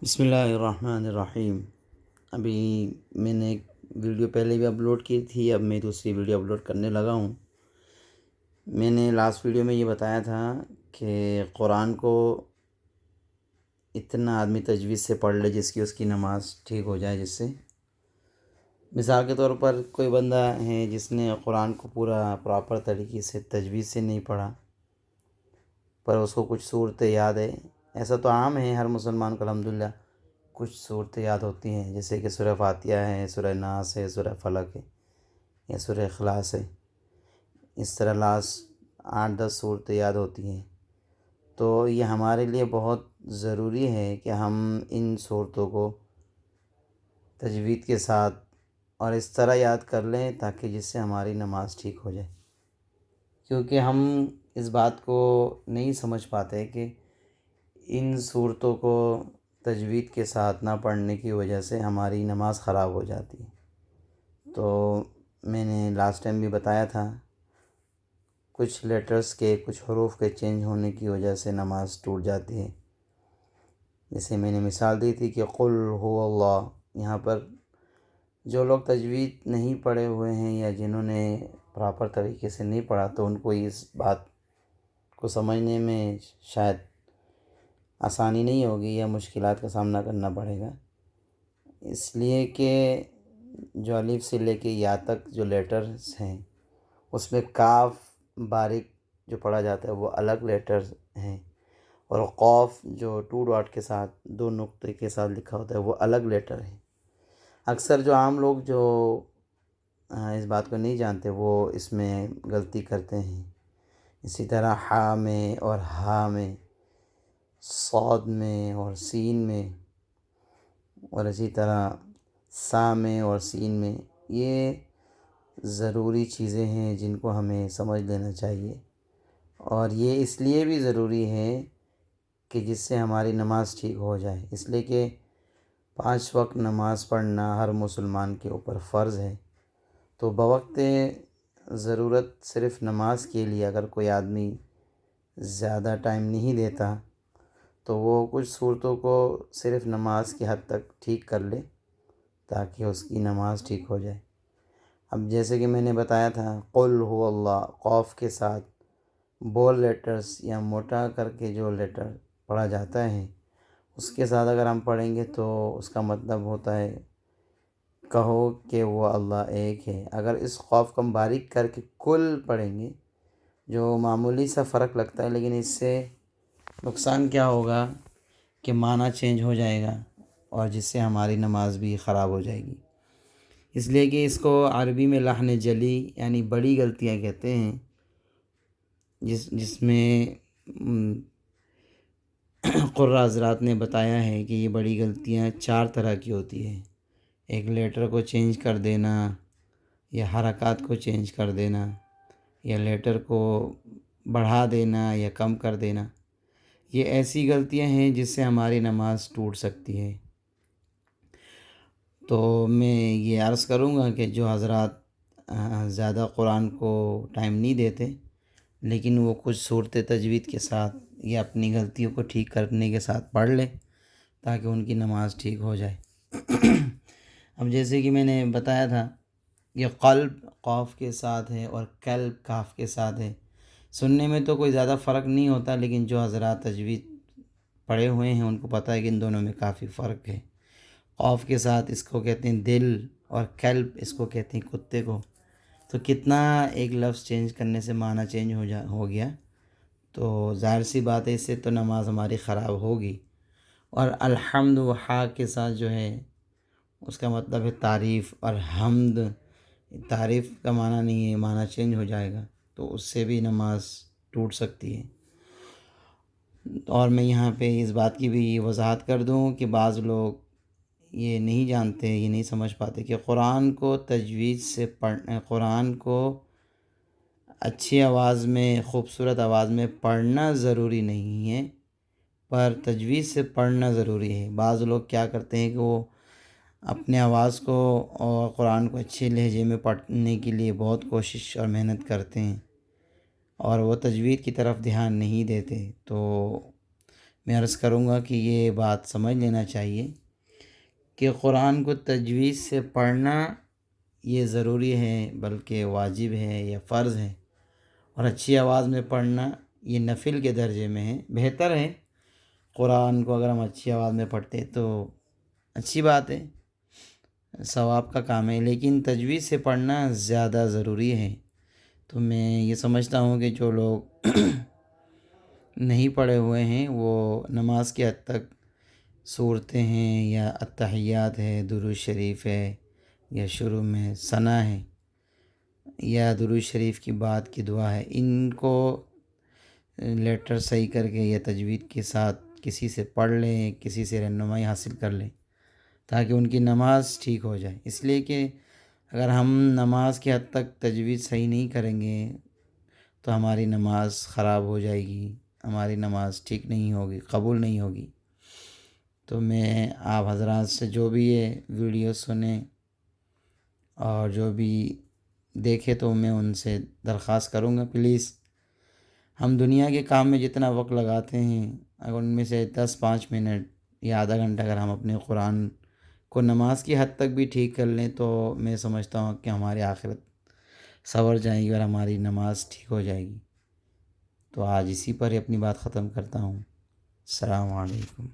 بسم اللہ الرحمن الرحیم۔ ابھی میں نے ایک ویڈیو پہلے بھی اپلوڈ کی تھی، اب میں دوسری ویڈیو اپلوڈ کرنے لگا ہوں۔ میں نے لاسٹ ویڈیو میں یہ بتایا تھا کہ قرآن کو اتنا آدمی تجوید سے پڑھ لے جس کی اس کی نماز ٹھیک ہو جائے، جس سے مثال کے طور پر کوئی بندہ ہے جس نے قرآن کو پورا پراپر طریقے سے تجوید سے نہیں پڑھا، پر اس کو کچھ صورتیں یاد ہے۔ ایسا تو عام ہے ہر مسلمان کو الحمدللہ کچھ صورتیں یاد ہوتی ہیں، جیسے کہ سورہ فاتحہ ہے، سورہ ناس ہے، سورہ فلق ہے یا سورہ اخلاص ہے۔ اس طرح لاسٹ 8-10 صورتیں یاد ہوتی ہیں، تو یہ ہمارے لیے بہت ضروری ہے کہ ہم ان صورتوں کو تجوید کے ساتھ اور اس طرح یاد کر لیں تاکہ جس سے ہماری نماز ٹھیک ہو جائے، کیونکہ ہم اس بات کو نہیں سمجھ پاتے کہ ان صورتوں کو تجوید کے ساتھ نہ پڑھنے کی وجہ سے ہماری نماز خراب ہو جاتی ہے۔ تو میں نے لاسٹ ٹائم بھی بتایا تھا، کچھ لیٹرز کے، کچھ حروف کے چینج ہونے کی وجہ سے نماز ٹوٹ جاتی ہے۔ جیسے میں نے مثال دی تھی کہ قل هو اللہ، یہاں پر جو لوگ تجوید نہیں پڑھے ہوئے ہیں یا جنہوں نے پراپر طریقے سے نہیں پڑھا، تو ان کو اس بات کو سمجھنے میں شاید آسانی نہیں ہوگی یا مشکلات کا سامنا کرنا پڑے گا، اس لیے کہ جو الف سے لے کے یا تک جو لیٹرز ہیں اس میں کاف باریک جو پڑھا جاتا ہے وہ الگ لیٹرز ہیں، اور قوف جو 2 ڈاٹ کے ساتھ 2 نقطے کے ساتھ لکھا ہوتا ہے وہ الگ لیٹر ہے۔ اکثر جو عام لوگ جو اس بات کو نہیں جانتے وہ اس میں غلطی کرتے ہیں۔ اسی طرح حا میں اور ہا میں، صاد میں اور سین میں، اور اسی طرح سا میں اور سین میں، یہ ضروری چیزیں ہیں جن کو ہمیں سمجھ لینا چاہیے، اور یہ اس لیے بھی ضروری ہے کہ جس سے ہماری نماز ٹھیک ہو جائے، اس لیے کہ 5 وقت نماز پڑھنا ہر مسلمان کے اوپر فرض ہے۔ تو بوقت ضرورت صرف نماز کے لیے اگر کوئی آدمی زیادہ ٹائم نہیں دیتا تو وہ کچھ صورتوں کو صرف نماز کی حد تک ٹھیک کر لے تاکہ اس کی نماز ٹھیک ہو جائے۔ اب جیسے کہ میں نے بتایا تھا، قل هو اللہ، قوف کے ساتھ بول لیٹرز یا موٹا کر کے جو لیٹر پڑھا جاتا ہے اس کے ساتھ اگر ہم پڑھیں گے تو اس کا مطلب ہوتا ہے کہو کہ وہ اللہ ایک ہے۔ اگر اس قوف کو ہم باریک کر کے کل پڑھیں گے جو معمولی سا فرق لگتا ہے، لیکن اس سے نقصان کیا ہوگا کہ معنی چینج ہو جائے گا اور جس سے ہماری نماز بھی خراب ہو جائے گی۔ اس لیے کہ اس کو عربی میں لحن جلی یعنی بڑی غلطیاں کہتے ہیں، جس میں قراء حضرات نے بتایا ہے کہ یہ بڑی غلطیاں 4 طرح کی ہوتی ہیں۔ ایک لیٹر کو چینج کر دینا، یا حرکات کو چینج کر دینا، یا لیٹر کو بڑھا دینا یا کم کر دینا، یہ ایسی غلطیاں ہیں جس سے ہماری نماز ٹوٹ سکتی ہے۔ تو میں یہ عرض کروں گا کہ جو حضرات زیادہ قرآن کو ٹائم نہیں دیتے لیکن وہ کچھ صورت تجوید کے ساتھ یا اپنی غلطیوں کو ٹھیک کرنے کے ساتھ پڑھ لیں تاکہ ان کی نماز ٹھیک ہو جائے۔ اب جیسے کہ میں نے بتایا تھا، یہ قلب قاف کے ساتھ ہے اور قلب کاف کے ساتھ ہے۔ سننے میں تو کوئی زیادہ فرق نہیں ہوتا، لیکن جو حضرات تجوید پڑھے ہوئے ہیں ان کو پتہ ہے کہ ان دونوں میں کافی فرق ہے۔ قاف کے ساتھ اس کو کہتے ہیں دل، اور قلب اس کو کہتے ہیں کتے کو۔ تو کتنا ایک لفظ چینج کرنے سے معنی چینج ہو گیا، تو ظاہر سی بات ہے اس سے تو نماز ہماری خراب ہوگی۔ اور الحمد و ہا کے ساتھ جو ہے اس کا مطلب ہے تعریف، اور حمد تعریف کا معنی نہیں ہے، معنی چینج ہو جائے گا، تو اس سے بھی نماز ٹوٹ سکتی ہے۔ اور میں یہاں پہ اس بات کی بھی وضاحت کر دوں کہ بعض لوگ یہ نہیں جانتے، یہ نہیں سمجھ پاتے کہ قرآن کو تجوید سے قرآن کو اچھی آواز میں، خوبصورت آواز میں پڑھنا ضروری نہیں ہے، پر تجوید سے پڑھنا ضروری ہے۔ بعض لوگ کیا کرتے ہیں کہ وہ اپنے آواز کو اور قرآن کو اچھے لہجے میں پڑھنے کے لیے بہت کوشش اور محنت کرتے ہیں اور وہ تجوید کی طرف دھیان نہیں دیتے، تو میں عرض کروں گا کہ یہ بات سمجھ لینا چاہیے کہ قرآن کو تجوید سے پڑھنا یہ ضروری ہے، بلکہ واجب ہے یا فرض ہے، اور اچھی آواز میں پڑھنا یہ نفل کے درجے میں ہے۔ بہتر ہے قرآن کو اگر ہم اچھی آواز میں پڑھتے تو اچھی بات ہے، ثواب کا کام ہے، لیکن تجوید سے پڑھنا زیادہ ضروری ہے۔ تو میں یہ سمجھتا ہوں کہ جو لوگ نہیں پڑھے ہوئے ہیں وہ نماز کی حد تک صورتیں ہیں یا التحیات ہے، درود شریف ہے، یا شروع میں ثنا ہے یا درود شریف کی بعد کی دعا ہے، ان کو لیٹر صحیح کر کے یا تجوید کے ساتھ کسی سے پڑھ لیں، کسی سے رہنمائی حاصل کر لیں تاکہ ان کی نماز ٹھیک ہو جائے۔ اس لیے کہ اگر ہم نماز کی حد تک تجوید صحیح نہیں کریں گے تو ہماری نماز خراب ہو جائے گی، ہماری نماز ٹھیک نہیں ہوگی، قبول نہیں ہوگی۔ تو میں آپ حضرات سے جو بھی یہ ویڈیو سنیں اور جو بھی دیکھے تو میں ان سے درخواست کروں گا، پلیز ہم دنیا کے کام میں جتنا وقت لگاتے ہیں اگر ان میں سے 5 منٹ یا آدھا گھنٹہ اگر ہم اپنے قرآن کو نماز کی حد تک بھی ٹھیک کر لیں تو میں سمجھتا ہوں کہ ہماری آخرت سنور جائے گی اور ہماری نماز ٹھیک ہو جائے گی۔ تو آج اسی پر ہی اپنی بات ختم کرتا ہوں۔ السلام علیکم۔